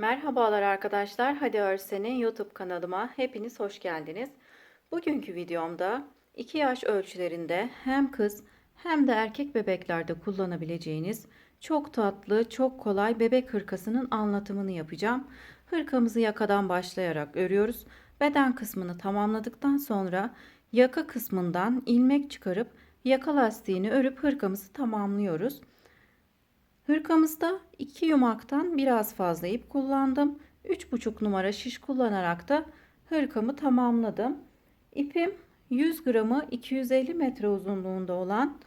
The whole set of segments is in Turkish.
Merhabalar arkadaşlar. Hadi Örsen'in YouTube kanalıma hepiniz hoş geldiniz. Bugünkü videomda 2 yaş ölçülerinde hem kız hem de erkek bebeklerde kullanabileceğiniz çok tatlı, çok kolay bebek hırkasının anlatımını yapacağım. Hırkamızı yakadan başlayarak örüyoruz. Beden kısmını tamamladıktan sonra yaka kısmından ilmek çıkarıp yaka lastiğini örüp hırkamızı tamamlıyoruz. Hırkamızda 2 yumaktan biraz fazla ip kullandım. 3,5 numara şiş kullanarak da hırkamı tamamladım. İpim 100 gramı 250 metre uzunluğunda olan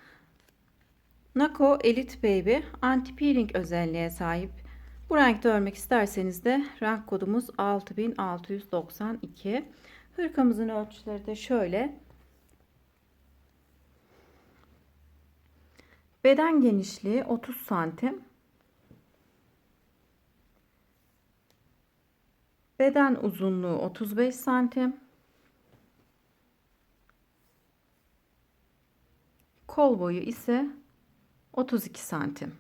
Nako Elite Baby anti peeling özelliğe sahip. Bu renkte örmek isterseniz de renk kodumuz 6692. Hırkamızın ölçüleri de şöyle. Beden genişliği 30 santim. Beden uzunluğu 35 santim. Kol boyu ise 32 santim.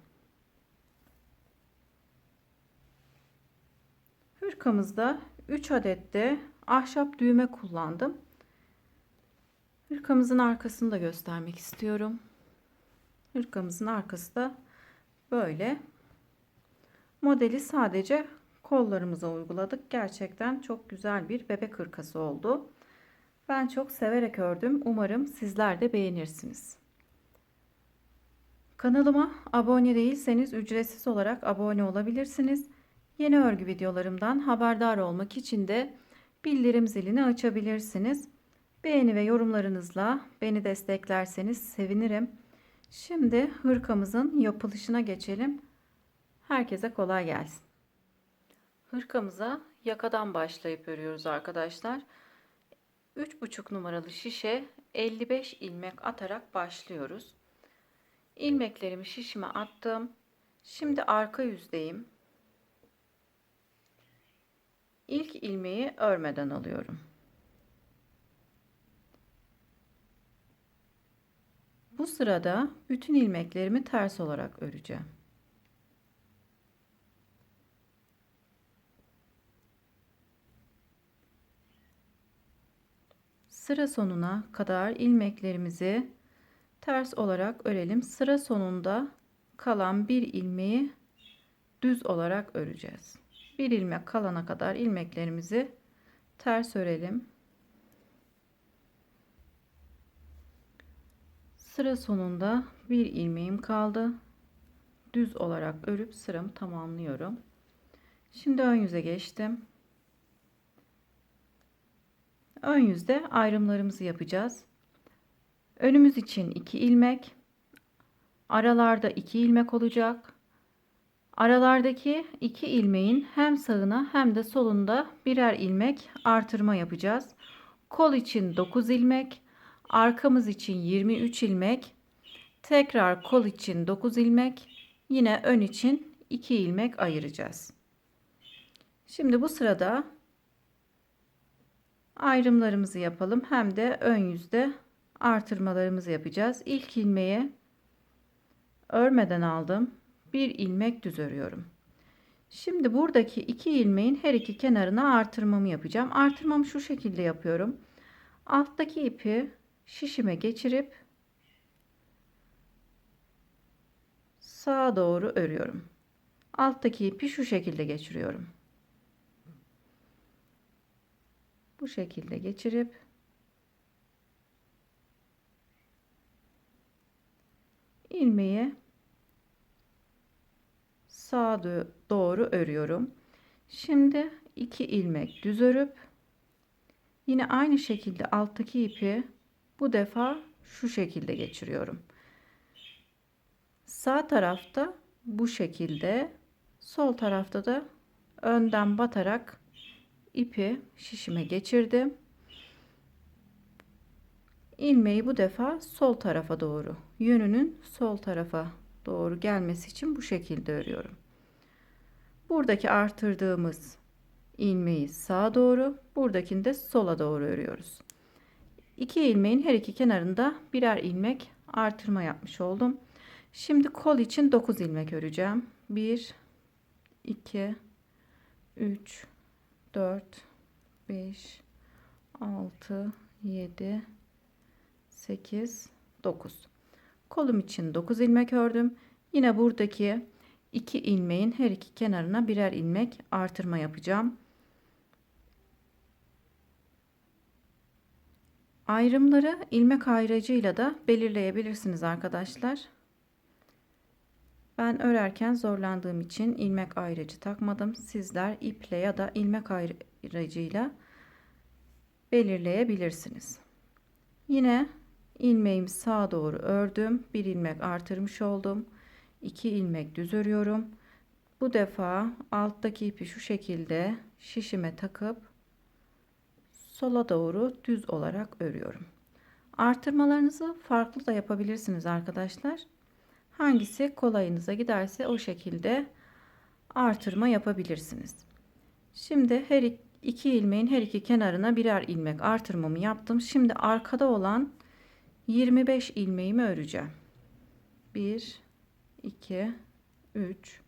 Hırkamızda 3 adet de ahşap düğme kullandım. Hırkamızın arkasını da göstermek istiyorum. Hırkamızın arkası da böyle. Modeli sadece kollarımıza uyguladık. Gerçekten çok güzel bir bebek hırkası oldu. Ben çok severek ördüm. Umarım sizler de beğenirsiniz. Kanalıma abone değilseniz ücretsiz olarak abone olabilirsiniz. Yeni örgü videolarımdan haberdar olmak için de bildirim zilini açabilirsiniz. Beğeni ve yorumlarınızla beni desteklerseniz sevinirim. Şimdi hırkamızın yapılışına geçelim. Herkese kolay gelsin. Hırkamıza yakadan başlayıp örüyoruz arkadaşlar. 3,5 numaralı şişe 55 ilmek atarak başlıyoruz. İlmeklerimi şişime attım. Şimdi arka yüzdeyim. İlk ilmeği örmeden alıyorum. Bu sırada bütün ilmeklerimi ters olarak öreceğim. Sıra sonuna kadar ilmeklerimizi ters olarak örelim. Sıra sonunda kalan bir ilmeği düz olarak öreceğiz. Bir ilmek kalana kadar ilmeklerimizi ters örelim. Sıra sonunda bir ilmeğim kaldı. Düz olarak örüp sıramı tamamlıyorum. Şimdi ön yüze geçtim. Ön yüzde ayrımlarımızı yapacağız. Önümüz için 2 ilmek, aralarda 2 ilmek olacak. Aralardaki 2 ilmeğin hem sağına hem de solunda birer ilmek artırma yapacağız. Kol için 9 ilmek, arkamız için 23 ilmek, tekrar kol için 9 ilmek, yine ön için 2 ilmek ayıracağız. Şimdi bu sırada ayrımlarımızı yapalım. Hem de ön yüzde artırmalarımızı yapacağız. İlk ilmeği örmeden aldım. Bir ilmek düz örüyorum. Şimdi buradaki 2 ilmeğin her iki kenarına artırmamı yapacağım. Artırmamı şu şekilde yapıyorum. Alttaki ipi şişime geçirip sağa doğru örüyorum. Alttaki ipi şu şekilde geçiriyorum. Bu şekilde geçirip ilmeği sağa doğru örüyorum. Şimdi 2 ilmek düz örüp yine aynı şekilde alttaki ipi bu defa şu şekilde geçiriyorum. Sağ tarafta bu şekilde, sol tarafta da önden batarak ipi şişime geçirdim. İlmeği bu defa sol tarafa doğru, yönünün sol tarafa doğru gelmesi için bu şekilde örüyorum. Buradaki artırdığımız ilmeği sağa doğru, buradakini de sola doğru örüyoruz. 2 ilmeğin her iki kenarında birer ilmek artırma yapmış oldum. Şimdi kol için 9 ilmek öreceğim. 1 2 3, 4, 5, 6, 7, 8, 9. Kolum için 9 ilmek ördüm. Yine buradaki 2 ilmeğin her iki kenarına birer ilmek artırma yapacağım. Ayrımları ilmek ayracıyla da belirleyebilirsiniz arkadaşlar. Ben örerken zorlandığım için ilmek ayracı takmadım. Sizler iple ya da ilmek ayracıyla belirleyebilirsiniz. Yine ilmeğimi sağa doğru ördüm. Bir ilmek artırmış oldum. 2 ilmek düz örüyorum. Bu defa alttaki ipi şu şekilde şişime takıp sola doğru düz olarak örüyorum. Artırmalarınızı farklı da yapabilirsiniz arkadaşlar. Hangisi kolayınıza giderse o şekilde artırma yapabilirsiniz. Şimdi her iki ilmeğin her iki kenarına birer ilmek artırmamı yaptım. Şimdi arkada olan 25 ilmeğimi öreceğim. 1, 2, 3,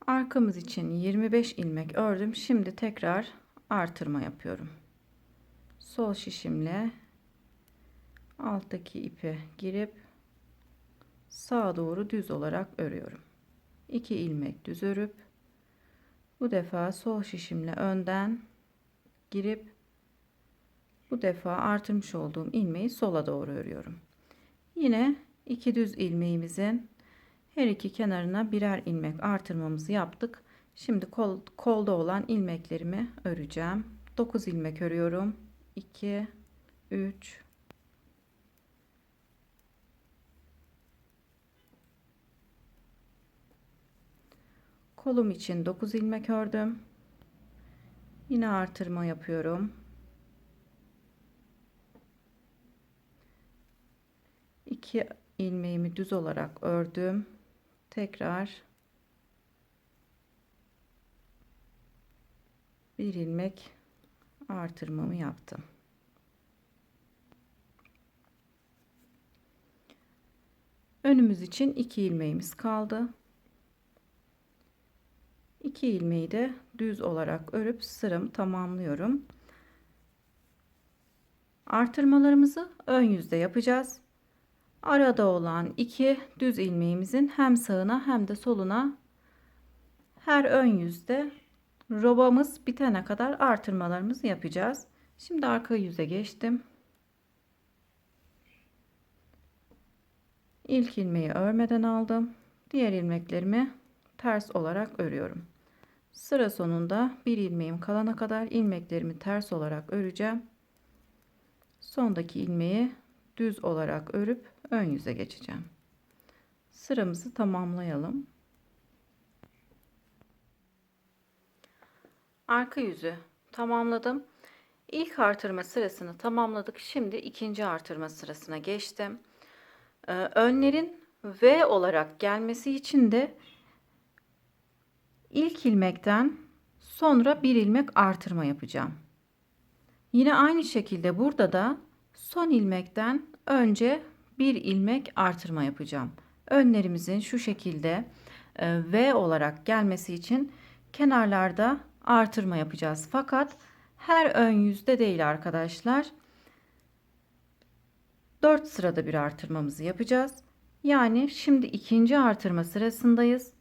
arkamız için 25 ilmek ördüm. Şimdi tekrar artırma yapıyorum. Sol şişimle alttaki ipe girip sağa doğru düz olarak örüyorum. 2 ilmek düz örüp bu defa sol şişimle önden girip bu defa artırmış olduğum ilmeği sola doğru örüyorum. Yine 2 düz ilmeğimizin her iki kenarına birer ilmek artırmamızı yaptık. Şimdi kolda olan ilmeklerimi öreceğim. 9 ilmek örüyorum. 2, 3, kolum için 9 ilmek ördüm. Yine artırma yapıyorum. 2 ilmeğimi düz olarak ördüm. Tekrar bir ilmek artırmamı yaptım. Önümüz için 2 ilmeğimiz kaldı. 2 ilmeği de düz olarak örüp sıramı tamamlıyorum. Artırmalarımızı ön yüzde yapacağız. Arada olan 2 düz ilmeğimizin hem sağına hem de soluna her ön yüzde robamız bitene kadar artırmalarımızı yapacağız. Şimdi arka yüze geçtim. İlk ilmeği örmeden aldım. Diğer ilmeklerimi ters olarak örüyorum. Sıra sonunda bir ilmeğim kalana kadar ilmeklerimi ters olarak öreceğim. Sondaki ilmeği düz olarak örüp ön yüze geçeceğim. Sıramızı tamamlayalım. Arka yüzü tamamladım. İlk artırma sırasını tamamladık. Şimdi ikinci artırma sırasına geçtim. Önlerin V olarak gelmesi için de ilk ilmekten sonra bir ilmek artırma yapacağım. Yine aynı şekilde burada da son ilmekten önce bir ilmek artırma yapacağım. Önlerimizin şu şekilde V olarak gelmesi için kenarlarda artırma yapacağız. Fakat her ön yüzde değil arkadaşlar. 4 sırada bir artırmamızı yapacağız. Yani şimdi ikinci artırma sırasındayız.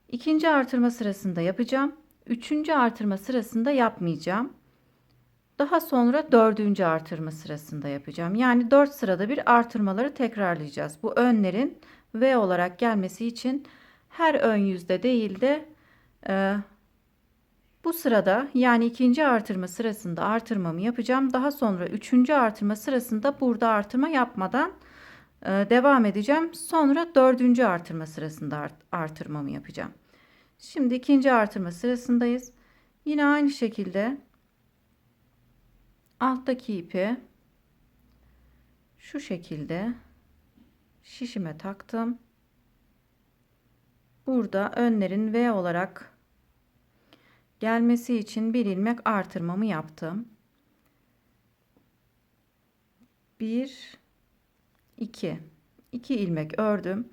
İkinci artırma sırasında yapacağım. Üçüncü artırma sırasında yapmayacağım. Daha sonra dördüncü artırma sırasında yapacağım. Yani 4 sırada bir artırmaları tekrarlayacağız. Bu önlerin V olarak gelmesi için her ön yüzde değil de bu sırada yani ikinci artırma sırasında artırmamı yapacağım. Daha sonra üçüncü artırma sırasında burada artırma yapmadan devam edeceğim. Sonra dördüncü artırma sırasında artırmamı yapacağım. Şimdi ikinci artırma sırasındayız. Yine aynı şekilde alttaki ipi şu şekilde şişime taktım. Burada önlerin V olarak gelmesi için bir ilmek artırmamı yaptım. 1 2 ilmek ördüm.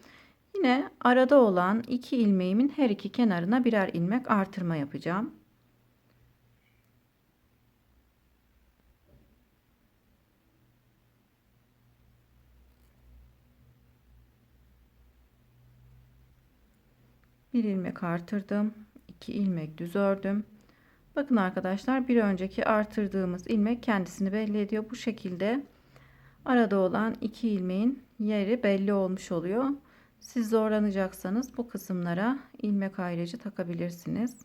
Yine arada olan 2 ilmeğimin her iki kenarına birer ilmek artırma yapacağım. Bir ilmek artırdım. 2 ilmek düz ördüm. Bakın arkadaşlar, bir önceki artırdığımız ilmek kendisini belli ediyor. Bu şekilde arada olan 2 ilmeğin yeri belli olmuş oluyor. Siz zorlanacaksanız bu kısımlara ilmek ayrıcı takabilirsiniz.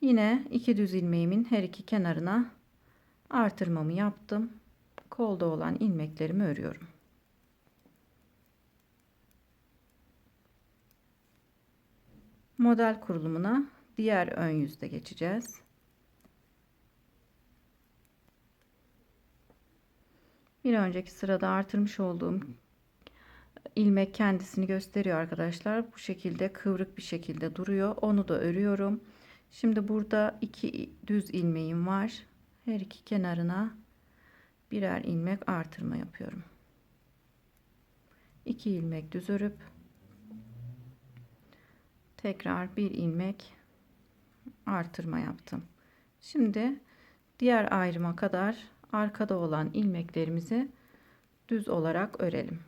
Yine 2 düz ilmeğimin her iki kenarına artırmamı yaptım. Kolda olan ilmeklerimi örüyorum. Model kurulumuna diğer ön yüzde geçeceğiz. Bir önceki sırada artırmış olduğum ilmek kendisini gösteriyor arkadaşlar. Bu şekilde kıvrık bir şekilde duruyor. Onu da örüyorum. Şimdi burada 2 düz ilmeğim var. Her iki kenarına birer ilmek artırma yapıyorum. 2 ilmek düz örüp tekrar bir ilmek artırma yaptım. Şimdi diğer ayrıma kadar arkada olan ilmeklerimizi düz olarak örelim.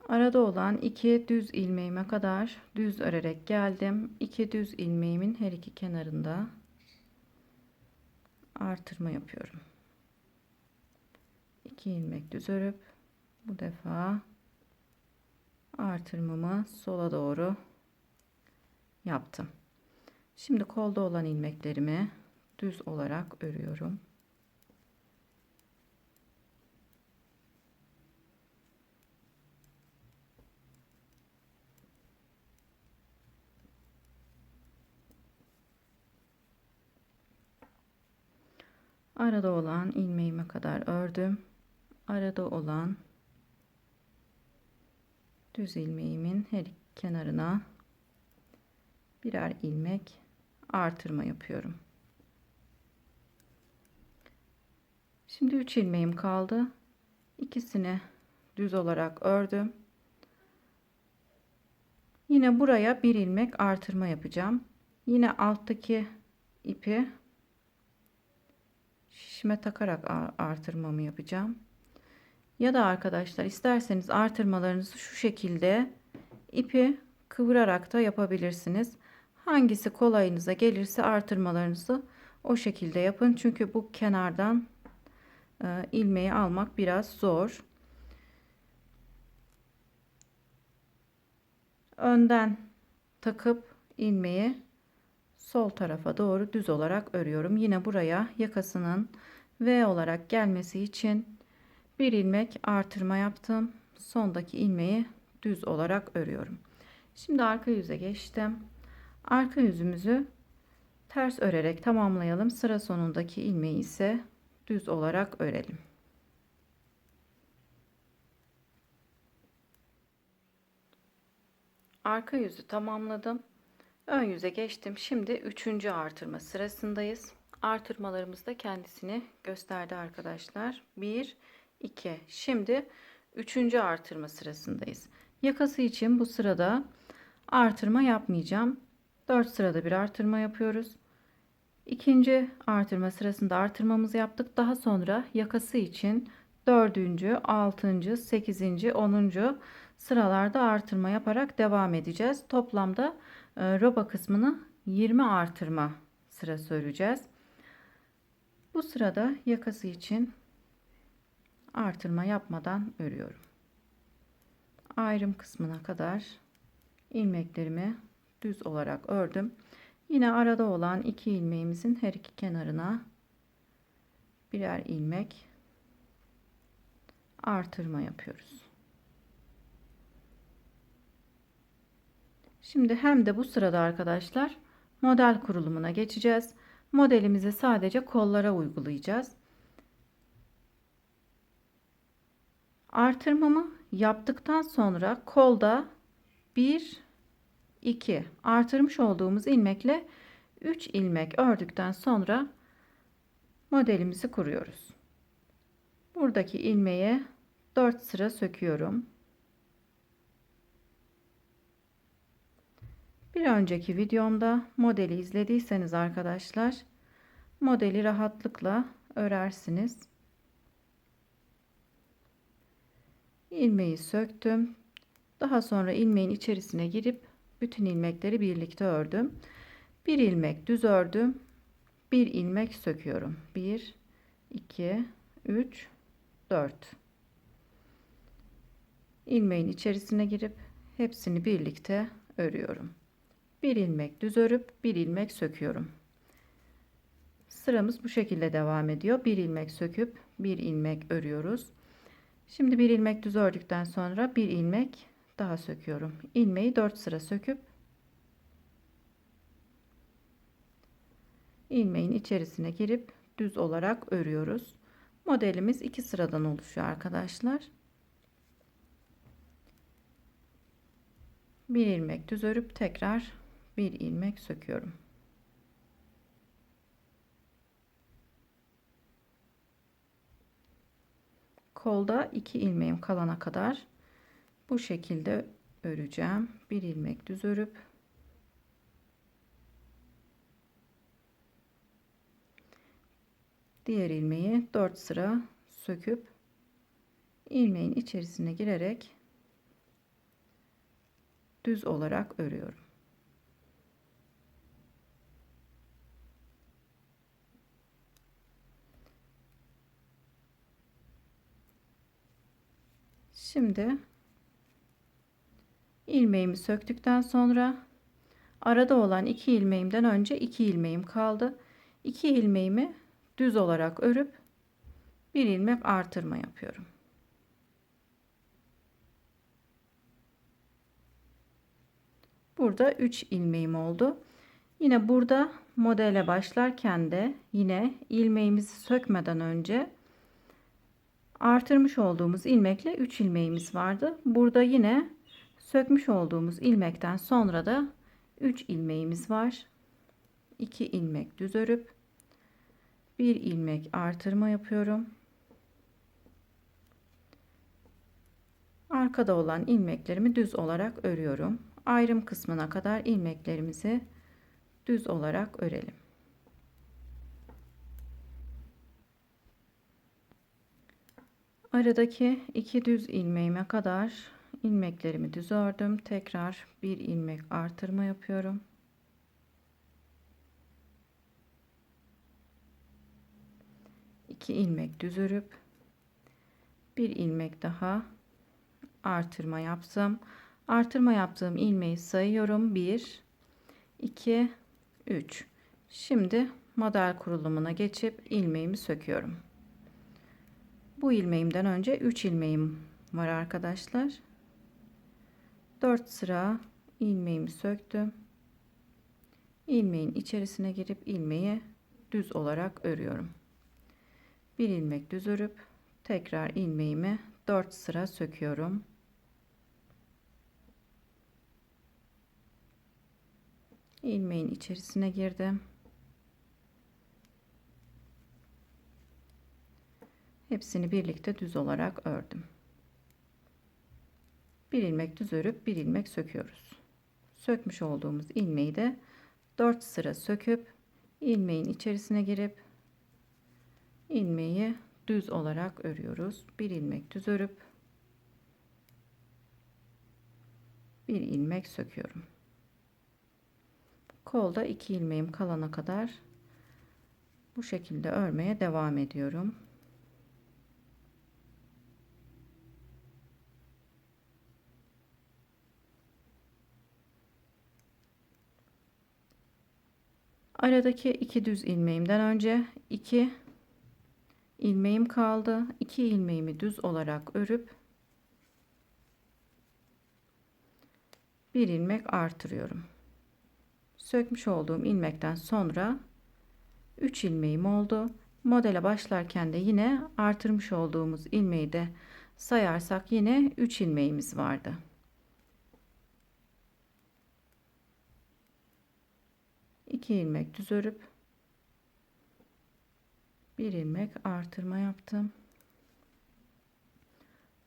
Arada olan 2 düz ilmeğime kadar düz örerek geldim. 2 düz ilmeğimin her iki kenarında artırma yapıyorum. 2 ilmek düz örüp bu defa artırmamı sola doğru yaptım. Şimdi kolda olan ilmeklerimi düz olarak örüyorum. Arada olan ilmeğime kadar ördüm. Arada olan düz ilmeğimin her iki kenarına birer ilmek artırma yapıyorum. Şimdi 3 ilmeğim kaldı. İkisini düz olarak ördüm. Yine buraya bir ilmek artırma yapacağım. Yine alttaki ipi şişime takarak artırmamı yapacağım. Ya da arkadaşlar, isterseniz artırmalarınızı şu şekilde ipi kıvırarak da yapabilirsiniz. Hangisi kolayınıza gelirse artırmalarınızı o şekilde yapın. Çünkü bu kenardan ilmeği almak biraz zor. Önden takıp ilmeği sol tarafa doğru düz olarak örüyorum. Yine buraya yakasının V olarak gelmesi için bir ilmek artırma yaptım. Sondaki ilmeği düz olarak örüyorum. Şimdi arka yüze geçtim. Arka yüzümüzü ters örerek tamamlayalım. Sıra sonundaki ilmeği ise düz olarak örelim. Arka yüzü tamamladım. Ön yüze geçtim. Şimdi 3. artırma sırasındayız. Artırmalarımız da kendisini gösterdi arkadaşlar. 1 2. Şimdi 3. artırma sırasındayız. Yakası için bu sırada artırma yapmayacağım. 4 sırada bir artırma yapıyoruz. İkinci artırma sırasında artırmamızı yaptık. Daha sonra yakası için 4. 6. 8. 10. sıralarda artırma yaparak devam edeceğiz. Toplamda roba kısmını 20 artırma sırası öreceğiz. Bu sırada yakası için artırma yapmadan örüyorum. Ayrım kısmına kadar ilmeklerimi düz olarak ördüm. Yine arada olan iki ilmeğimizin her iki kenarına birer ilmek artırma yapıyoruz. Şimdi hem de bu sırada arkadaşlar model kurulumuna geçeceğiz. Modelimizi sadece kollara uygulayacağız. Artırmamı yaptıktan sonra kolda 1 2 artırmış olduğumuz ilmekle 3 ilmek ördükten sonra modelimizi kuruyoruz. Buradaki ilmeğe 4 sıra söküyorum. Bir önceki videomda modeli izlediyseniz arkadaşlar modeli rahatlıkla örersiniz. İlmeği söktüm. Daha sonra ilmeğin içerisine girip bütün ilmekleri birlikte ördüm. Bir ilmek düz ördüm. Bir ilmek söküyorum. 1 2 3 4 ilmeğin içerisine girip hepsini birlikte örüyorum. Bir ilmek düz örüp bir ilmek söküyorum. Sıramız bu şekilde devam ediyor. Bir ilmek söküp bir ilmek örüyoruz. Şimdi bir ilmek düz ördükten sonra bir ilmek daha söküyorum. İlmeği 4 sıra söküp ilmeğin içerisine girip düz olarak örüyoruz. Modelimiz 2 sıradan oluşuyor arkadaşlar. Bir ilmek düz örüp tekrar bir ilmek söküyorum. Kolda 2 ilmeğim kalana kadar bu şekilde öreceğim. Bir ilmek düz örüp diğer ilmeği 4 sıra söküp ilmeğin içerisine girerek düz olarak örüyorum. Şimdi ilmeğimi söktükten sonra arada olan 2 ilmeğimden önce 2 ilmeğim kaldı. 2 ilmeğimi düz olarak örüp bir ilmek artırma yapıyorum. Burada 3 ilmeğim oldu. Yine burada modele başlarken de yine ilmeğimizi sökmeden önce artırmış olduğumuz ilmekle 3 ilmeğimiz vardı. Burada yine sökmüş olduğumuz ilmekten sonra da 3 ilmeğimiz var. 2 ilmek düz örüp bir ilmek artırma yapıyorum. Arkada olan ilmeklerimi düz olarak örüyorum. Ayrım kısmına kadar ilmeklerimizi düz olarak örelim. Aradaki 2 düz ilmeğime kadar ilmeklerimi düz ördüm. Tekrar bir ilmek artırma yapıyorum. İki ilmek düz örüp bir ilmek daha artırma yaptım. Artırma yaptığım ilmeği sayıyorum. 1 2 3. Şimdi model kurulumuna geçip ilmeğimi söküyorum. Bu ilmeğimden önce 3 ilmeğim var arkadaşlar. 4 sıra ilmeğimi söktüm. İlmeğin içerisine girip ilmeği düz olarak örüyorum. Bir ilmek düz örüp tekrar ilmeğimi 4 sıra söküyorum. İlmeğin içerisine girdim. Hepsini birlikte düz olarak ördüm. Bir ilmek düz örüp bir ilmek söküyoruz. Sökmüş olduğumuz ilmeği de 4 sıra söküp ilmeğin içerisine girip ilmeği düz olarak örüyoruz. Bir ilmek düz örüp bir ilmek söküyorum. Kolda 2 ilmeğim kalana kadar bu şekilde örmeye devam ediyorum. Aradaki 2 düz ilmeğimden önce 2 ilmeğim kaldı. 2 ilmeğimi düz olarak örüp bir ilmek artırıyorum. Sökmüş olduğum ilmekten sonra 3 ilmeğim oldu. Modele başlarken de yine artırmış olduğumuz ilmeği de sayarsak yine 3 ilmeğimiz vardı. İki ilmek düz örüp bir ilmek artırma yaptım.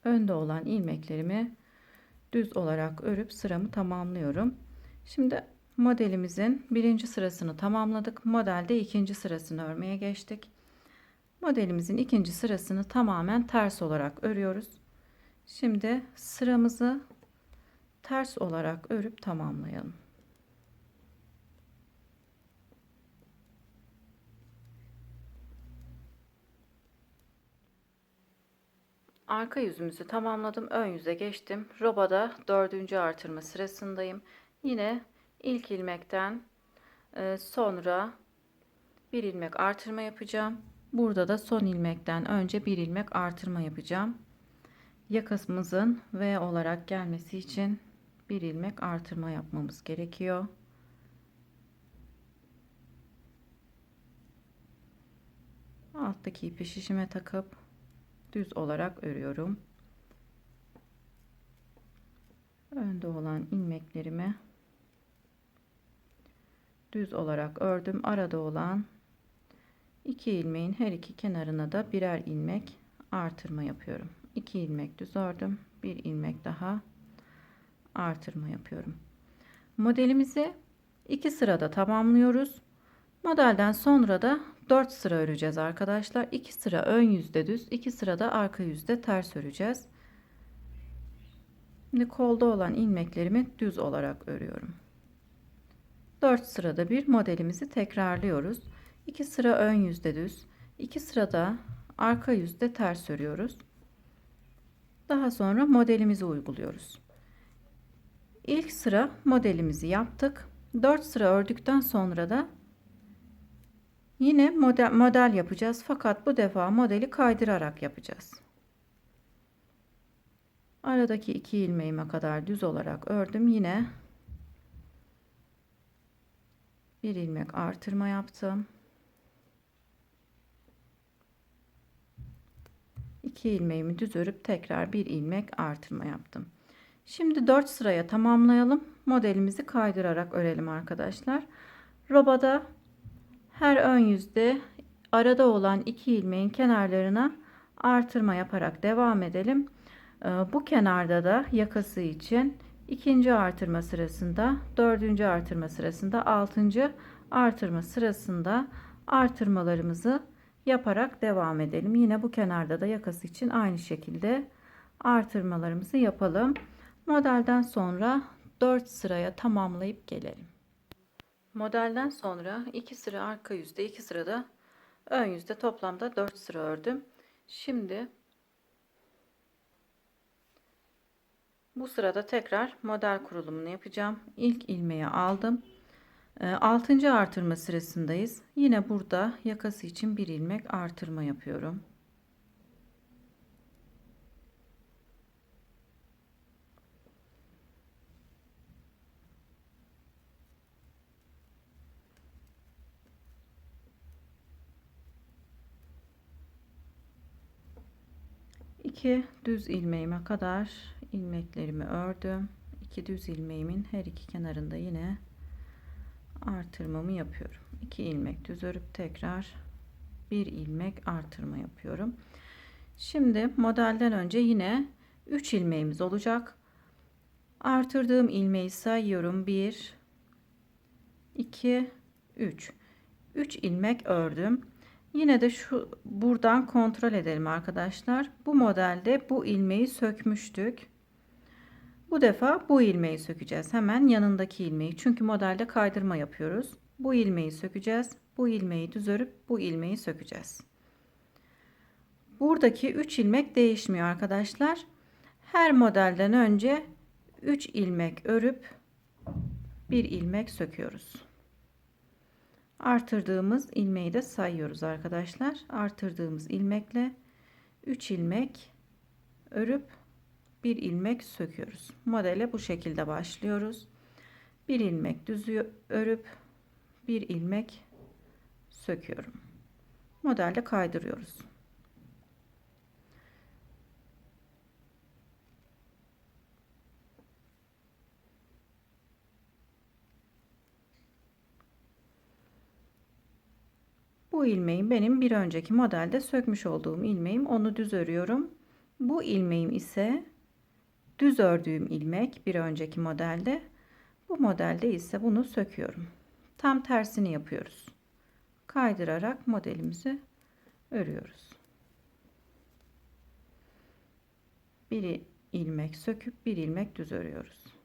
Önde olan ilmeklerimi düz olarak örüp sıramı tamamlıyorum. Şimdi modelimizin birinci sırasını tamamladık. Modelde ikinci sırasını örmeye geçtik. Modelimizin ikinci sırasını tamamen ters olarak örüyoruz. Şimdi sıramızı ters olarak örüp tamamlayalım. Arka yüzümüzü tamamladım. Ön yüze geçtim. Robada 4. artırma sırasındayım. Yine ilk ilmekten sonra bir ilmek artırma yapacağım. Burada da son ilmekten önce bir ilmek artırma yapacağım. Yakamızın V olarak gelmesi için bir ilmek artırma yapmamız gerekiyor. Alttaki ipi şişime takıp düz olarak örüyorum. Önde olan ilmeklerimi düz olarak ördüm. Arada olan 2 ilmeğin her iki kenarına da birer ilmek artırma yapıyorum. 2 ilmek düz ördüm. Bir ilmek daha artırma yapıyorum. Modelimizi 2 sırada tamamlıyoruz. Modelden sonra da 4 sıra öreceğiz arkadaşlar. 2 sıra ön yüzde düz, 2 sırada arka yüzde ters öreceğiz. Şimdi kolda olan ilmeklerimi düz olarak örüyorum. 4 sırada bir modelimizi tekrarlıyoruz. 2 sıra ön yüzde düz, 2 sırada arka yüzde ters örüyoruz. Daha sonra modelimizi uyguluyoruz. İlk sıra modelimizi yaptık. 4 sıra ördükten sonra da yine model yapacağız. Fakat bu defa modeli kaydırarak yapacağız. Aradaki 2 ilmeğime kadar düz olarak ördüm. Yine bir ilmek artırma yaptım. 2 ilmeğimi düz örüp tekrar bir ilmek artırma yaptım. Şimdi 4 sıraya tamamlayalım. Modelimizi kaydırarak örelim arkadaşlar. Robada her ön yüzde arada olan 2 ilmeğin kenarlarına artırma yaparak devam edelim. Bu kenarda da yakası için ikinci artırma sırasında, dördüncü artırma sırasında, altıncı artırma sırasında artırmalarımızı yaparak devam edelim. Yine bu kenarda da yakası için aynı şekilde artırmalarımızı yapalım. Modelden sonra 4 sıraya tamamlayıp gelelim. Modelden sonra 2 sıra arka yüzde, 2 sırada ön yüzde, toplamda 4 sıra ördüm. Şimdi bu sırada tekrar model kurulumunu yapacağım. İlk ilmeği aldım. 6. artırma sırasındayız. Yine burada yakası için bir ilmek artırma yapıyorum. İki düz ilmeğime kadar ilmeklerimi ördüm. 2 düz ilmeğimin her iki kenarında yine artırmamı yapıyorum. 2 ilmek düz örüp tekrar bir ilmek artırma yapıyorum. Şimdi modelden önce yine 3 ilmeğimiz olacak. Artırdığım ilmeği sayıyorum. 1 2 3. 3 ilmek ördüm. Yine de şu buradan kontrol edelim arkadaşlar. Bu modelde bu ilmeği sökmüştük. Bu defa bu ilmeği sökeceğiz. Hemen yanındaki ilmeği. Çünkü modelde kaydırma yapıyoruz. Bu ilmeği sökeceğiz. Bu ilmeği düz örüp bu ilmeği sökeceğiz. Buradaki 3 ilmek değişmiyor arkadaşlar. Her modelden önce 3 ilmek örüp bir ilmek söküyoruz. Artırdığımız ilmeği de sayıyoruz arkadaşlar. Artırdığımız ilmekle 3 ilmek örüp bir ilmek söküyoruz. Modele bu şekilde başlıyoruz. Bir ilmek düz örüp bir ilmek söküyorum. Modelde kaydırıyoruz. Bu ilmeğim benim bir önceki modelde sökmüş olduğum ilmeğim. Onu düz örüyorum. Bu ilmeğim ise düz ördüğüm ilmek bir önceki modelde. Bu modelde ise bunu söküyorum. Tam tersini yapıyoruz. Kaydırarak modelimizi örüyoruz. Bir ilmek söküp bir ilmek düz örüyoruz.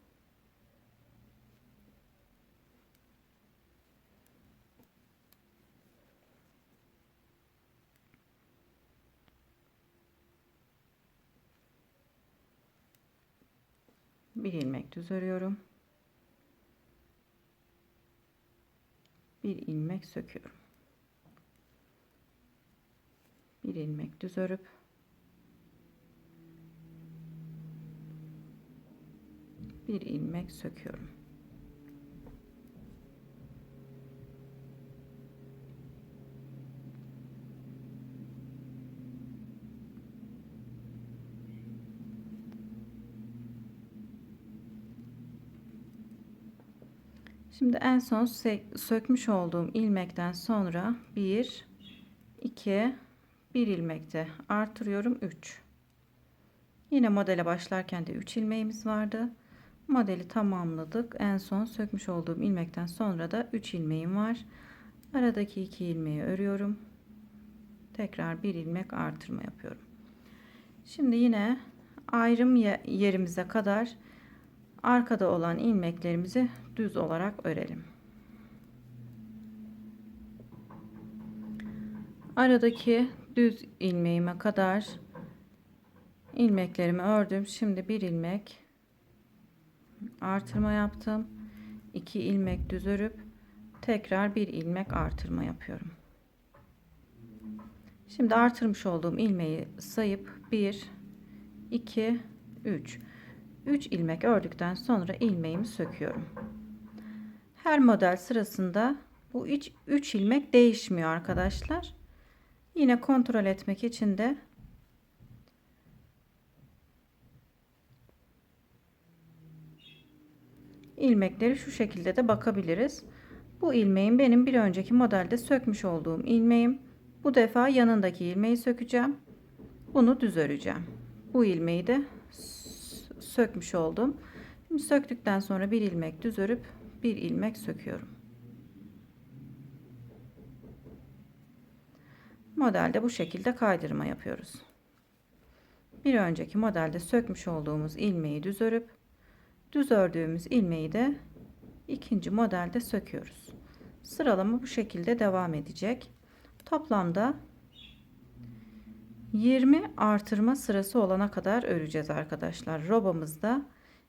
Bir ilmek düz örüyorum. Bir ilmek söküyorum. Bir ilmek düz örüp bir ilmek söküyorum. Şimdi en son sökmüş olduğum ilmekten sonra 1 2 bir ilmekte artırıyorum 3. Yine modele başlarken de 3 ilmeğimiz vardı. Modeli tamamladık. En son sökmüş olduğum ilmekten sonra da 3 ilmeğim var. Aradaki 2 ilmeği örüyorum. Tekrar bir ilmek artırma yapıyorum. Şimdi yine ayrım yerimize kadar arkada olan ilmeklerimizi düz olarak örelim. Aradaki düz ilmeğime kadar ilmeklerimi ördüm. Şimdi bir ilmek artırma yaptım. 2 ilmek düz örüp tekrar bir ilmek artırma yapıyorum. Şimdi artırmış olduğum ilmeği sayıp 1 2 3 3 ilmek ördükten sonra ilmeğimi söküyorum. Her model sırasında bu 3 ilmek değişmiyor arkadaşlar. Yine kontrol etmek için de ilmekleri şu şekilde de bakabiliriz. Bu ilmeğim benim bir önceki modelde sökmüş olduğum ilmeğim. Bu defa yanındaki ilmeği sökeceğim. Bunu düz öreceğim. Bu ilmeği de sökmüş oldum. Şimdi söktükten sonra bir ilmek düz örüp bir ilmek söküyorum. Modelde bu şekilde kaydırma yapıyoruz. Bir önceki modelde sökmüş olduğumuz ilmeği düz örüp düz ördüğümüz ilmeği de ikinci modelde söküyoruz. Sıralama bu şekilde devam edecek. Toplamda 20 artırma sırası olana kadar öreceğiz arkadaşlar. Robamızda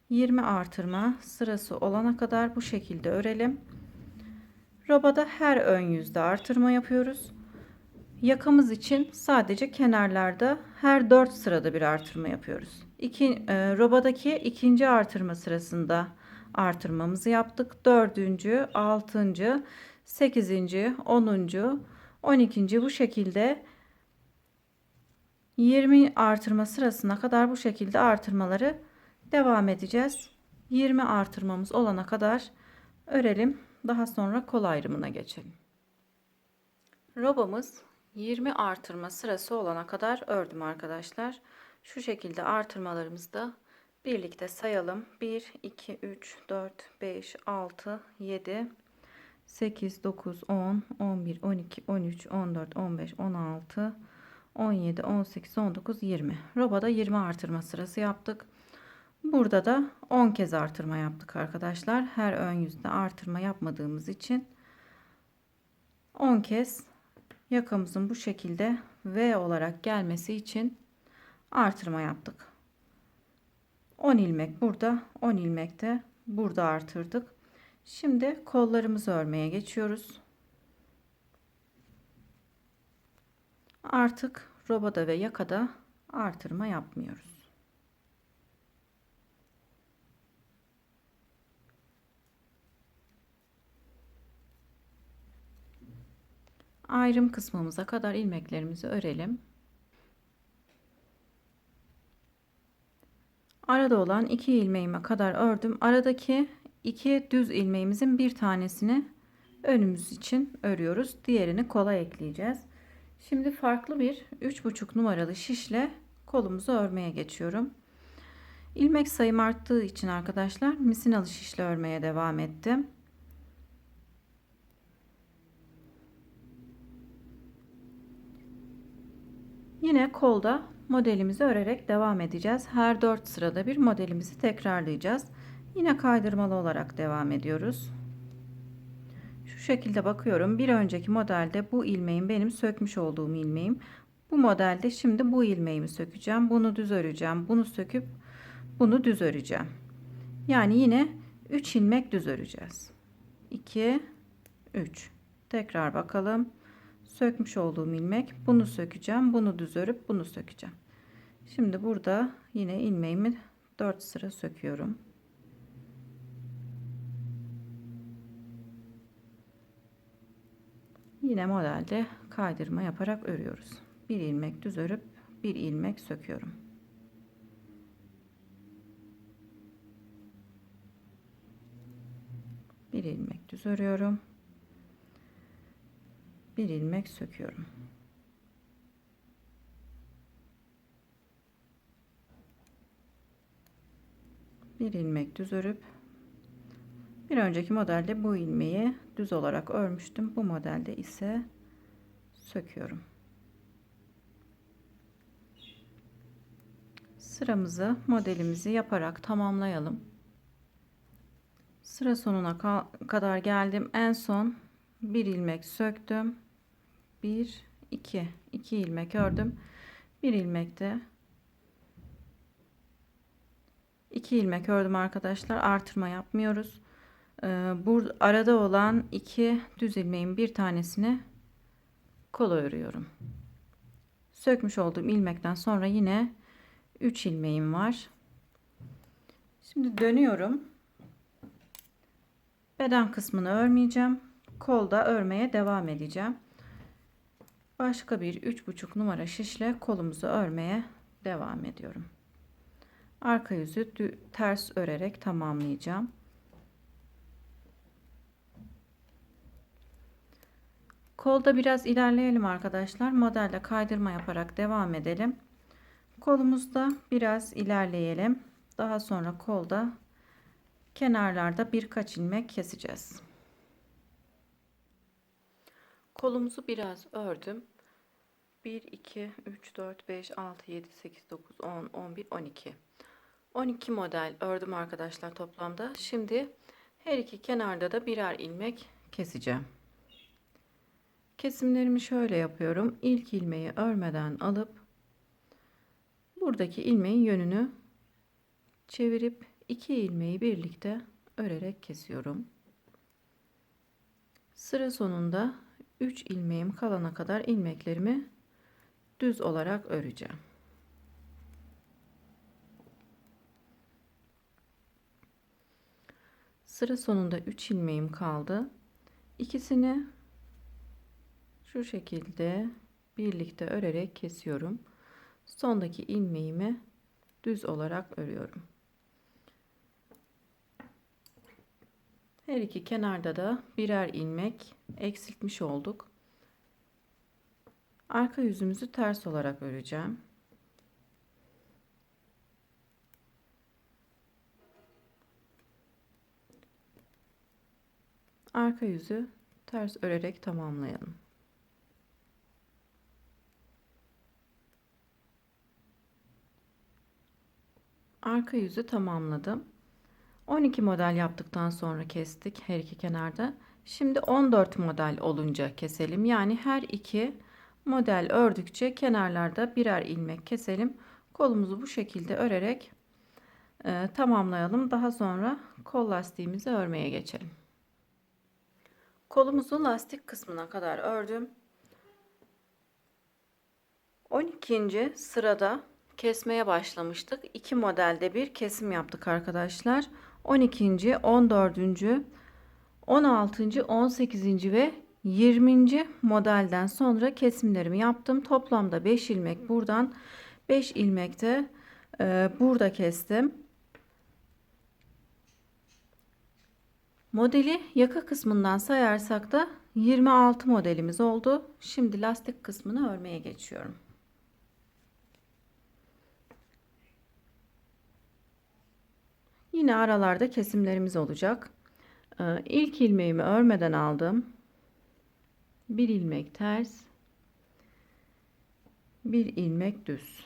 20 artırma sırası olana kadar bu şekilde örelim. Robada her ön yüzde artırma yapıyoruz. Yakamız için sadece kenarlarda her 4 sırada bir artırma yapıyoruz. Robadaki ikinci artırma sırasında artırmamızı yaptık. 4. 6. 8. 10. 12. bu şekilde 20 artırma sırasına kadar bu şekilde artırmaları devam edeceğiz. 20 artırmamız olana kadar örelim. Daha sonra kol ayrımına geçelim. Robamız 20 artırma sırası olana kadar ördüm arkadaşlar. Şu şekilde artırmalarımızı da birlikte sayalım. 1, 2, 3, 4, 5, 6, 7, 8, 9, 10, 11, 12, 13, 14, 15, 16, 17, 18, 19, 20. Robada 20 artırma sırası yaptık. Burada da 10 kez artırma yaptık arkadaşlar. Her ön yüzde artırma yapmadığımız için 10 kez yakamızın bu şekilde V olarak gelmesi için artırma yaptık. 10 ilmek burada, 10 ilmek de burada artırdık. Şimdi kollarımızı örmeye geçiyoruz. Artık robada ve yakada artırma yapmıyoruz. Ayrım kısmımıza kadar ilmeklerimizi örelim. Arada olan 2 ilmeğime kadar ördüm. Aradaki 2 düz ilmeğimizin bir tanesini önümüz için örüyoruz. Diğerini kola ekleyeceğiz. Şimdi farklı bir 3,5 numaralı şişle kolumuzu örmeye geçiyorum. İlmek sayım arttığı için arkadaşlar misinalı şişle örmeye devam ettim. Yine kolda modelimizi örerek devam edeceğiz. Her 4 sırada bir modelimizi tekrarlayacağız. Yine kaydırmalı olarak devam ediyoruz. Şu şekilde bakıyorum. Bir önceki modelde bu ilmeğim benim sökmüş olduğum ilmeğim. Bu modelde şimdi bu ilmeğimi sökeceğim. Bunu düz öreceğim. Bunu söküp bunu düz öreceğim. Yani yine 3 ilmek düz öreceğiz. 2, 3. Tekrar bakalım. Sökmüş olduğum ilmek. Bunu sökeceğim. Bunu düz örüp bunu sökeceğim. Şimdi burada yine ilmeğimi 4 sıra söküyorum. Yine modelde kaydırma yaparak örüyoruz. Bir ilmek düz örüp bir ilmek söküyorum. Bir ilmek düz örüyorum. Bir ilmek söküyorum. Bir ilmek düz örüp bir önceki modelde bu ilmeği düz olarak örmüştüm. Bu modelde ise söküyorum. Sıramızı, modelimizi yaparak tamamlayalım. Sıra sonuna kadar geldim. En son bir ilmek söktüm. 1, 2 ilmek ördüm. Bir ilmekte 2 ilmek ördüm arkadaşlar. Artırma yapmıyoruz. Bu arada olan 2 düz ilmeğin bir tanesini kola örüyorum. Sökmüş olduğum ilmekten sonra yine 3 ilmeğim var. Şimdi dönüyorum. Beden kısmını örmeyeceğim. Kolda örmeye devam edeceğim. Başka bir 3,5 numara şişle kolumuzu örmeye devam ediyorum. Arka yüzü ters örerek tamamlayacağım. Kolda biraz ilerleyelim arkadaşlar. Modelde kaydırma yaparak devam edelim. Kolumuzda biraz ilerleyelim. Daha sonra kolda kenarlarda birkaç ilmek keseceğiz. Kolumuzu biraz ördüm. 1, 2, 3, 4, 5, 6, 7, 8, 9, 10, 11, 12. 12 model ördüm arkadaşlar toplamda. Şimdi her iki kenarda da birer ilmek keseceğim. Kesimlerimi şöyle yapıyorum. İlk ilmeği örmeden alıp buradaki ilmeğin yönünü çevirip 2 ilmeği birlikte örerek kesiyorum. Sıra sonunda 3 ilmeğim kalana kadar ilmeklerimi düz olarak öreceğim. Sıra sonunda 3 ilmeğim kaldı. İkisini şu şekilde birlikte örerek kesiyorum. Sondaki ilmeğimi düz olarak örüyorum. Her iki kenarda da birer ilmek eksiltmiş olduk. Arka yüzümüzü ters olarak öreceğim. Arka yüzü ters örerek tamamlayalım. Arka yüzü tamamladım. 12 model yaptıktan sonra kestik her iki kenarda. Şimdi 14 model olunca keselim. Yani her iki model ördükçe kenarlarda birer ilmek keselim. Kolumuzu bu şekilde örerek tamamlayalım. Daha sonra kol lastiğimizi örmeye geçelim. Kolumuzu lastik kısmına kadar ördüm. 12. sırada kesmeye başlamıştık. 2 modelde bir kesim yaptık arkadaşlar. 12. 14. 16. 18. ve 20. modelden sonra kesimlerimi yaptım. Toplamda 5 ilmek buradan, 5 ilmek de burada kestim. Modeli yaka kısmından sayarsak da 26 modelimiz oldu. Şimdi lastik kısmını örmeye geçiyorum. Yine aralarda kesimlerimiz olacak. İlk ilmeğimi örmeden aldım. Bir ilmek ters, bir ilmek düz,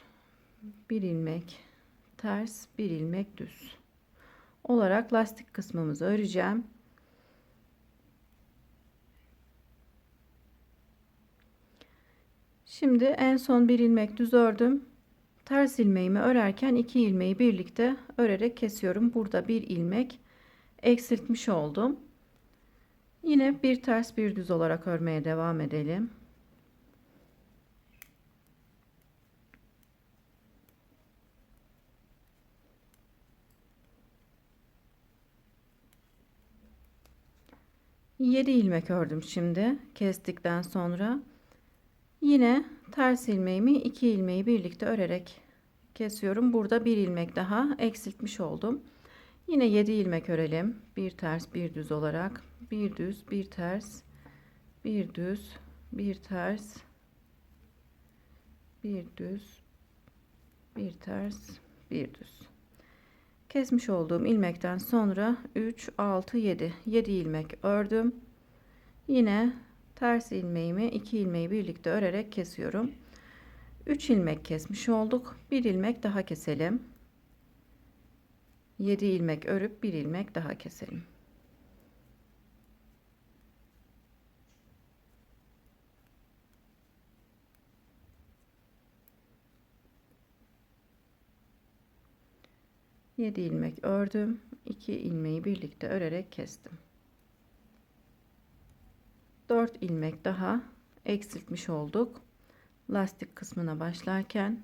bir ilmek ters, bir ilmek düz olarak lastik kısmımızı öreceğim. Şimdi en son bir ilmek düz ördüm. Ters ilmeğimi örerken iki ilmeği birlikte örerek kesiyorum. Burada bir ilmek eksiltmiş oldum. Yine bir ters bir düz olarak örmeye devam edelim. Yedi ilmek ördüm şimdi kestikten sonra. Yine ters ilmeğimi iki ilmeği birlikte örerek kesiyorum. Burada bir ilmek daha eksiltmiş oldum. Yine 7 ilmek örelim. Bir ters bir düz olarak. Bir düz bir ters. Bir düz bir ters. Bir düz bir ters bir düz. Kesmiş olduğum ilmekten sonra 3 6 7 ilmek ördüm. Yine ters ilmeğimi iki ilmeği birlikte örerek kesiyorum. 3 ilmek kesmiş olduk. Bir ilmek daha keselim. 7 ilmek örüp bir ilmek daha keselim. Yedi ilmek ördüm. 2 ilmeği birlikte örerek kestim. 4 ilmek daha eksiltmiş olduk. Lastik kısmına başlarken.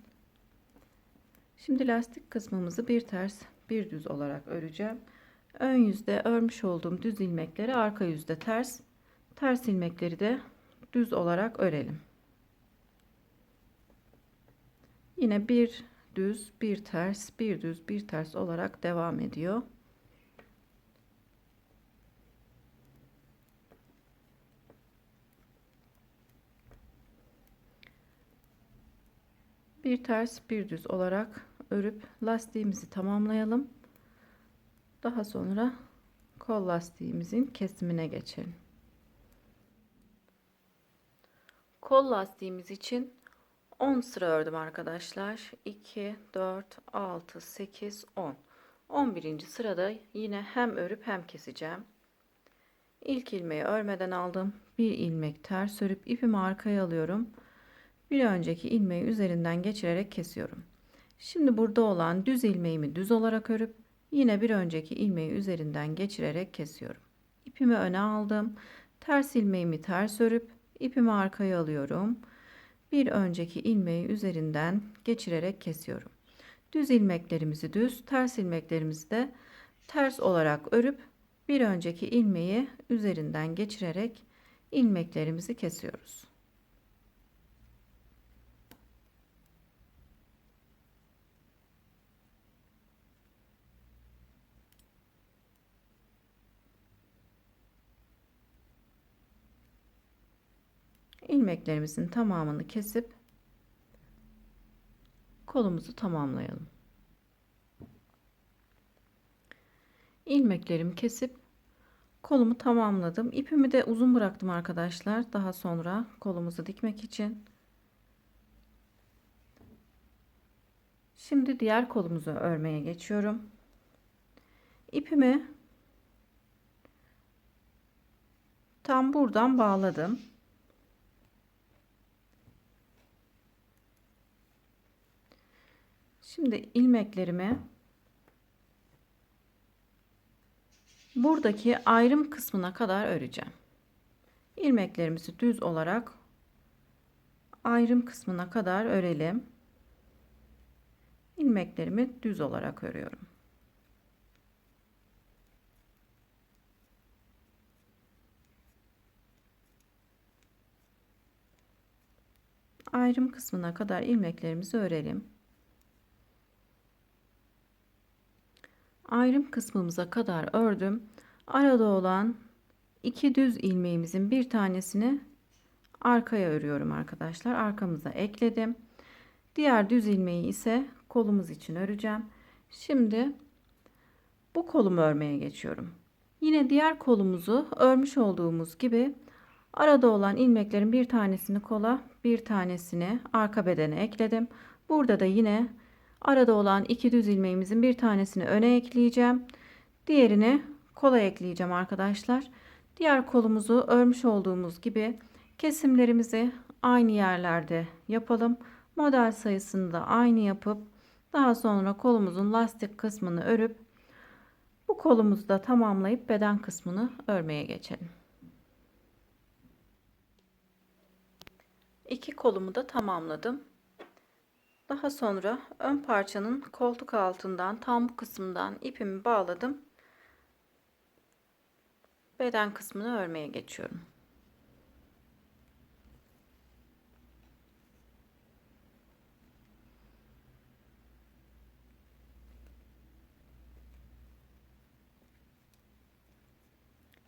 Şimdi lastik kısmımızı bir ters bir düz olarak öreceğim. Ön yüzde örmüş olduğum düz ilmekleri arka yüzde ters, ters ilmekleri de düz olarak örelim. Yine bir düz, bir ters, bir düz, bir ters olarak devam ediyor. Bir ters, bir düz olarak örüp lastiğimizi tamamlayalım. Daha sonra kol lastiğimizin kesimine geçelim. Kol lastiğimiz için 10 sıra ördüm arkadaşlar. 2, 4, 6, 8, 10. 11. sırada yine hem örüp hem keseceğim. İlk ilmeği örmeden aldım. Bir ilmek ters örüp ipimi arkaya alıyorum. Bir önceki ilmeği üzerinden geçirerek kesiyorum. Şimdi burada olan düz ilmeğimi düz olarak örüp yine bir önceki ilmeği üzerinden geçirerek kesiyorum. İpimi öne aldım. Ters ilmeğimi ters örüp ipimi arkaya alıyorum. Bir önceki ilmeği üzerinden geçirerek kesiyorum. Düz ilmeklerimizi düz, ters ilmeklerimizi de ters olarak örüp bir önceki ilmeği üzerinden geçirerek ilmeklerimizi kesiyoruz. İlmeklerimizin tamamını kesip kolumuzu tamamlayalım. İlmeklerimi kesip Kolumu tamamladım. İpimi de uzun bıraktım arkadaşlar. Daha sonra kolumuzu dikmek için. Şimdi diğer kolumuzu örmeye geçiyorum. İpimi tam buradan bağladım. Şimdi ilmeklerimi buradaki ayrım kısmına kadar öreceğim. İlmeklerimizi düz olarak ayrım kısmına kadar örelim. İlmeklerimi düz olarak örüyorum. Ayrım kısmına kadar ilmeklerimizi örelim. Ayrım kısmımıza kadar ördüm. Arada olan iki düz ilmeğimizin bir tanesini arkaya örüyorum arkadaşlar. Arkamıza ekledim. Diğer düz ilmeği ise kolumuz için öreceğim. Şimdi bu kolumu örmeye geçiyorum. Yine diğer kolumuzu örmüş olduğumuz gibi arada olan ilmeklerin bir tanesini kola, bir tanesini arka bedene ekledim. Burada da yine arada olan iki düz ilmeğimizin bir tanesini öne ekleyeceğim. Diğerini kola ekleyeceğim arkadaşlar. Diğer kolumuzu örmüş olduğumuz gibi kesimlerimizi aynı yerlerde yapalım. Model sayısını da aynı yapıp daha sonra kolumuzun lastik kısmını örüp bu kolumuzu da tamamlayıp beden kısmını örmeye geçelim. İki kolumu da tamamladım. Daha sonra ön parçanın koltuk altından tam bu kısımdan ipimi bağladım. Beden kısmını örmeye geçiyorum.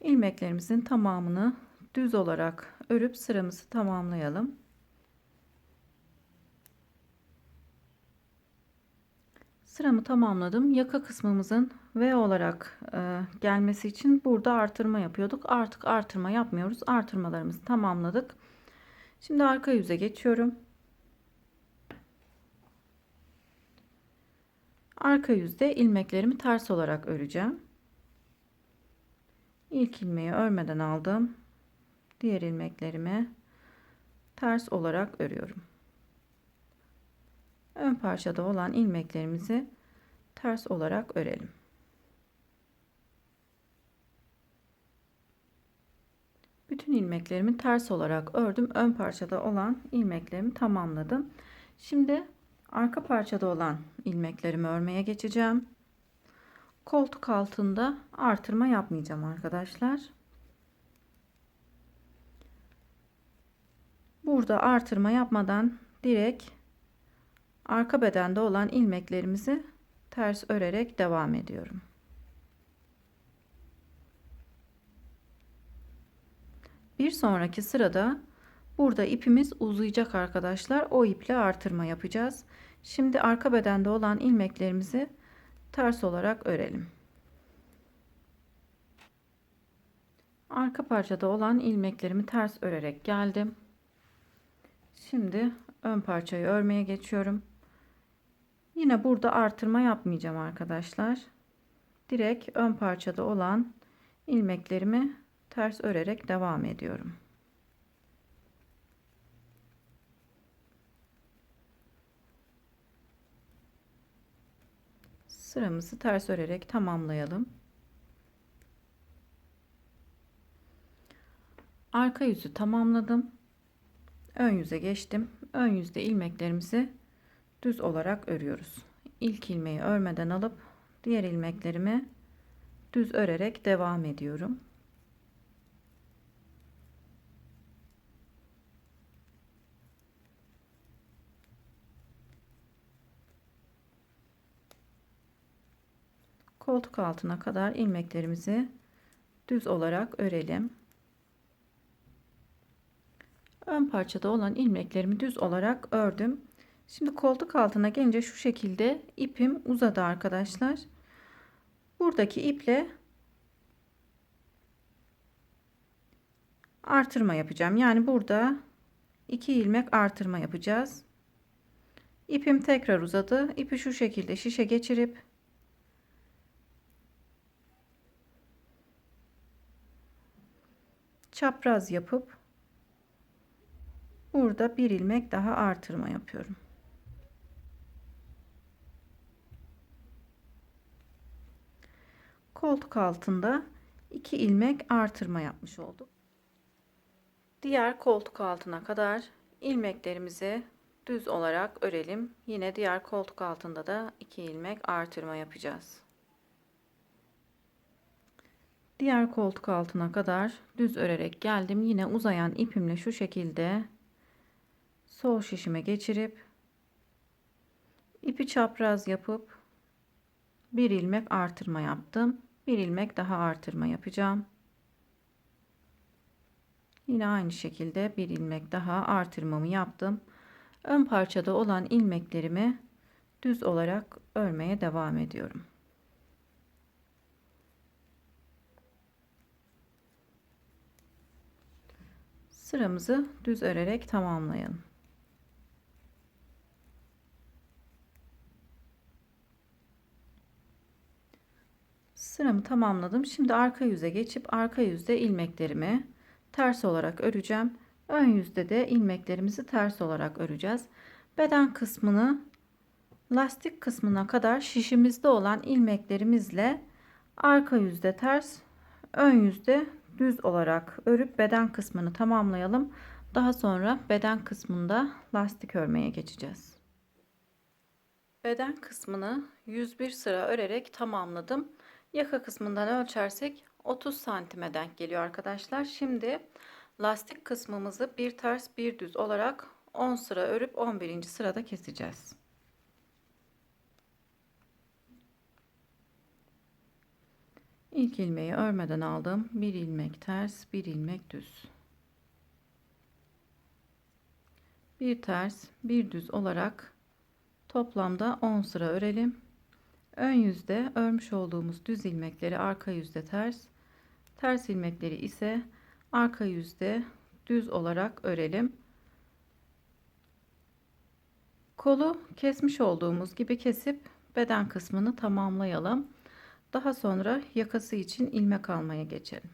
İlmeklerimizin tamamını düz olarak örüp sıramızı tamamlayalım. Sıramı tamamladım. Yaka kısmımızın V olarak gelmesi için burada artırma yapıyorduk. Artık artırma yapmıyoruz. Artırmalarımızı tamamladık. Şimdi arka yüze geçiyorum. Arka yüzde ilmeklerimi ters olarak öreceğim. İlk ilmeği örmeden aldım. Diğer ilmeklerimi ters olarak örüyorum. Ön parçada olan ilmeklerimizi ters olarak örelim. Bütün ilmeklerimi ters olarak ördüm. Ön parçada olan ilmeklerimi tamamladım. Şimdi arka parçada olan ilmeklerimi örmeye geçeceğim. Koltuk altında artırma yapmayacağım arkadaşlar. Burada artırma yapmadan direkt arka bedende olan ilmeklerimizi ters örerek devam ediyorum. Bir sonraki sırada burada ipimiz uzayacak arkadaşlar. O iple artırma yapacağız. Şimdi arka bedende olan ilmeklerimizi ters olarak örelim. Arka parçada olan ilmeklerimi ters örerek geldim. Şimdi ön parçayı örmeye geçiyorum. Yine burada artırma yapmayacağım arkadaşlar. Direkt ön parçada olan ilmeklerimi ters örerek devam ediyorum. Sıramızı ters örerek tamamlayalım. Arka yüzü tamamladım. Ön yüze geçtim. Ön yüzde ilmeklerimizi düz olarak örüyoruz. İlk ilmeği örmeden alıp diğer ilmeklerimi düz örerek devam ediyorum. Koltuk altına kadar ilmeklerimizi düz olarak örelim. Ön parçada olan ilmeklerimi düz olarak ördüm. Şimdi koltuk altına gelince şu şekilde ipim uzadı arkadaşlar. Buradaki iple artırma yapacağım. Yani burada 2 ilmek artırma yapacağız. İpim tekrar uzadı. İpi şu şekilde şişe geçirip çapraz yapıp burada bir ilmek daha artırma yapıyorum. Koltuk altında 2 ilmek artırma yapmış olduk. Diğer koltuk altına kadar ilmeklerimizi düz olarak örelim. Yine diğer koltuk altında da 2 ilmek artırma yapacağız. Diğer koltuk altına kadar düz örerek geldim. Yine uzayan ipimle şu şekilde sol şişime geçirip ipi çapraz yapıp bir ilmek artırma yaptım. Bir ilmek daha artırma yapacağım. Yine aynı şekilde bir ilmek daha artırmamı yaptım. Ön parçada olan ilmeklerimi düz olarak örmeye devam ediyorum. Sıramızı düz örerek tamamlayalım. Sıramı tamamladım. Şimdi arka yüze geçip arka yüzde ilmeklerimi ters olarak öreceğim. Ön yüzde de ilmeklerimizi ters olarak öreceğiz. Beden kısmını lastik kısmına kadar şişimizde olan ilmeklerimizle arka yüzde ters, ön yüzde düz olarak örüp beden kısmını tamamlayalım. Daha sonra beden kısmında lastik örmeye geçeceğiz. Beden kısmını 101 sıra örerek tamamladım. Yaka kısmından ölçersek 30 santime denk geliyor arkadaşlar. Şimdi lastik kısmımızı bir ters bir düz olarak 10 sıra örüp 11. sırada keseceğiz. İlk ilmeği örmeden aldım. Bir ilmek ters, bir ilmek düz. Bir ters, bir düz olarak toplamda 10 sıra örelim. Ön yüzde örmüş olduğumuz düz ilmekleri arka yüzde ters, ters ilmekleri ise arka yüzde düz olarak örelim. Kolu kesmiş olduğumuz gibi kesip beden kısmını tamamlayalım. Daha sonra yakası için ilmek almaya geçelim.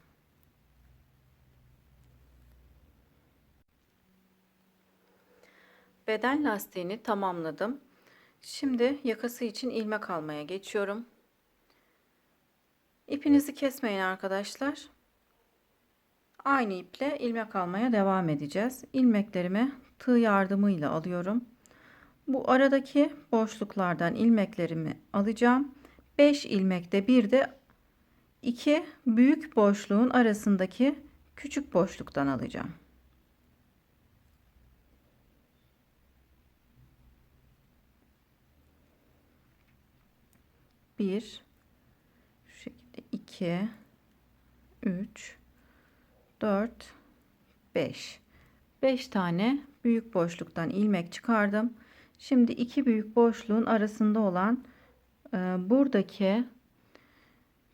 Beden lastiğini tamamladım. Şimdi yakası için ilmek almaya geçiyorum. İpinizi kesmeyin arkadaşlar. Aynı iple ilmek almaya devam edeceğiz. İlmeklerimi tığ yardımıyla alıyorum. Bu aradaki boşluklardan ilmeklerimi alacağım. 5 ilmekte bir de 2 büyük boşluğun arasındaki küçük boşluktan alacağım. Bir, şu şekilde 2, 3, 4, 5. 5 tane büyük boşluktan ilmek çıkardım. Şimdi iki büyük boşluğun arasında olan buradaki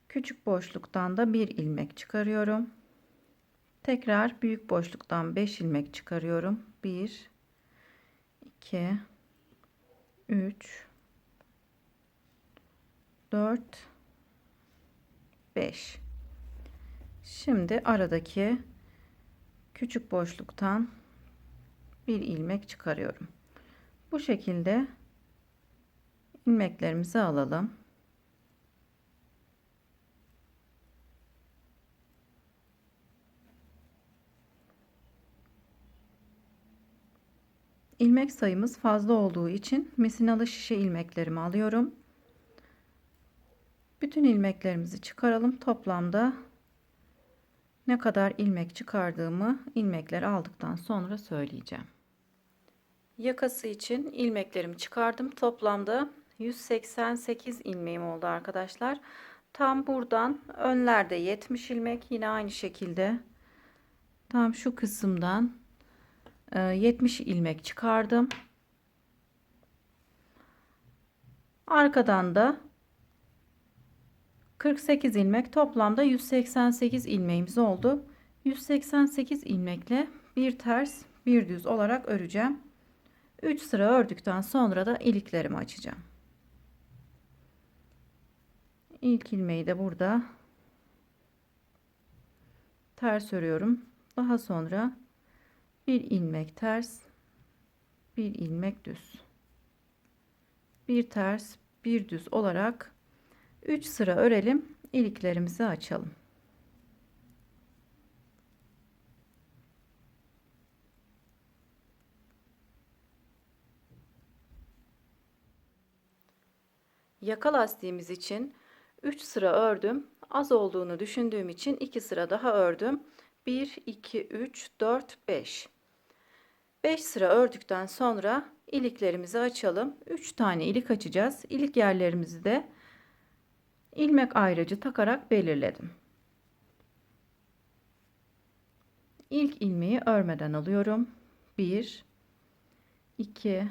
küçük boşluktan da bir ilmek çıkarıyorum. Tekrar büyük boşluktan 5 ilmek çıkarıyorum. 1, 2, 3, 4, 5. Şimdi aradaki küçük boşluktan bir ilmek çıkarıyorum. Bu şekilde ilmeklerimizi alalım. İlmek sayımız fazla olduğu için misinalı şişe ilmeklerimi alıyorum. Bütün ilmeklerimizi çıkaralım. Toplamda ne kadar ilmek çıkardığımı ilmekleri aldıktan sonra söyleyeceğim. Yakası için ilmeklerimi çıkardım. Toplamda 188 ilmeğim oldu arkadaşlar. Tam buradan önlerde 70 ilmek, yine aynı şekilde tam şu kısımdan 70 ilmek çıkardım. Arkadan da 48 ilmek, toplamda 188 ilmeğimiz oldu. 188 ilmekle bir ters bir düz olarak öreceğim. 3 sıra ördükten sonra da iliklerimi açacağım. İlk ilmeği de burada ters örüyorum. Daha sonra bir ilmek ters, bir ilmek düz, bir ters bir düz olarak 3 sıra örelim, iliklerimizi açalım. Yaka lastiğimiz için 3 sıra ördüm. Az olduğunu düşündüğüm için 2 sıra daha ördüm. 1 2 3 4 5. 5 sıra ördükten sonra iliklerimizi açalım. 3 tane ilik açacağız. İlik yerlerimizi de ilmek ayracı takarak belirledim. İlk ilmeği örmeden alıyorum. 1 2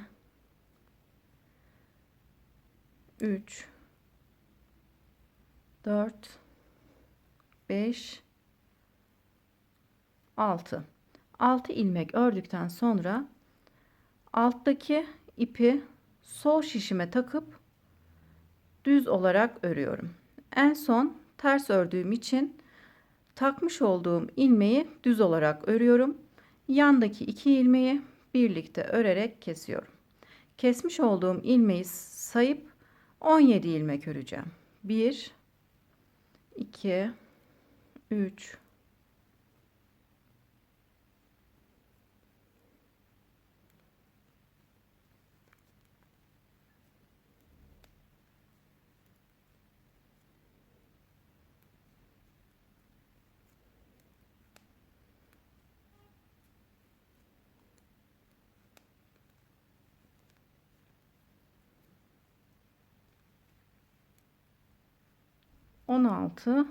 3 4 5 6 ilmek ördükten sonra alttaki ipi sol şişime takıp düz olarak örüyorum. En son ters ördüğüm için takmış olduğum ilmeği düz olarak örüyorum. Yandaki 2 ilmeği birlikte örerek kesiyorum. Kesmiş olduğum ilmeği sayıp 17 ilmek öreceğim. 1 2 3 16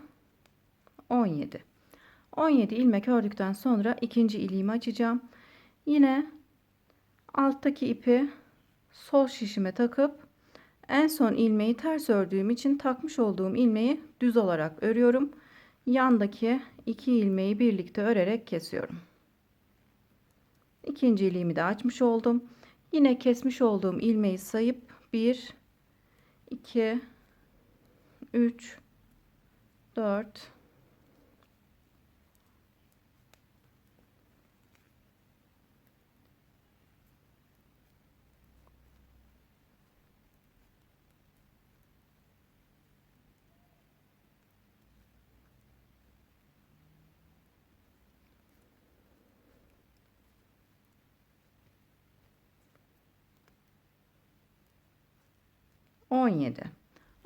17 ilmek ördükten sonra ikinci iliğimi açacağım. Yine alttaki ipi sol şişime takıp en son ilmeği ters ördüğüm için takmış olduğum ilmeği düz olarak örüyorum. Yandaki 2 ilmeği birlikte örerek kesiyorum. İkinci iliğimi de açmış oldum. Yine kesmiş olduğum ilmeği sayıp 1 2 3 4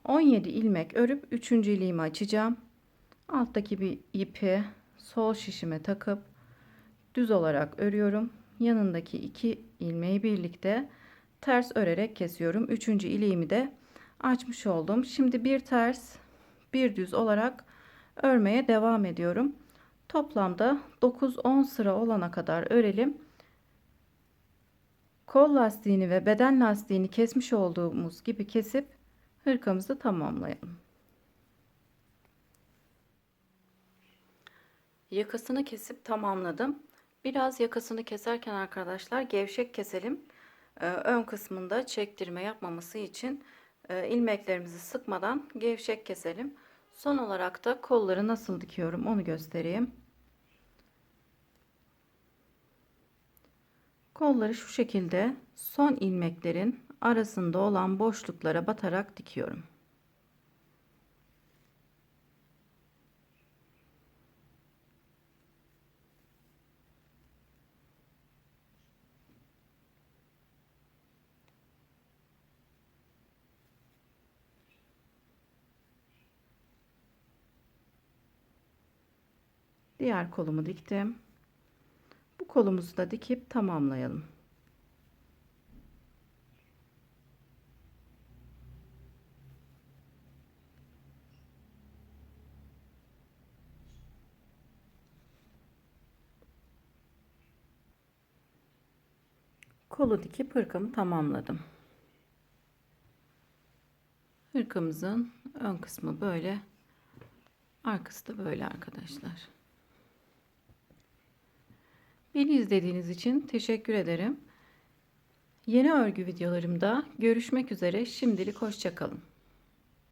17 ilmek örüp 3. iliğimi açacağım. Alttaki bir ipi sol şişime takıp düz olarak örüyorum. Yanındaki 2 ilmeği birlikte ters örerek kesiyorum. 3. iliğimi de açmış oldum. Şimdi bir ters bir düz olarak örmeye devam ediyorum. Toplamda 9-10 sıra olana kadar örelim. Kol lastiğini ve beden lastiğini kesmiş olduğumuz gibi kesip hırkamızı tamamlayalım. Yakasını kesip tamamladım. Biraz yakasını keserken arkadaşlar gevşek keselim. Ön kısmında çektirme yapmaması için ilmeklerimizi sıkmadan gevşek keselim. Son olarak da kolları nasıl dikiyorum onu göstereyim. Kolları şu şekilde son ilmeklerin arasında olan boşluklara batarak dikiyorum. Diğer kolumu diktim. Bu kolumuzu da dikip tamamlayalım. Kolu dikip hırkamı tamamladım. Hırkamızın ön kısmı böyle, arkası da böyle arkadaşlar. Beni izlediğiniz için teşekkür ederim. Yeni örgü videolarımda görüşmek üzere. Şimdilik hoşça kalın.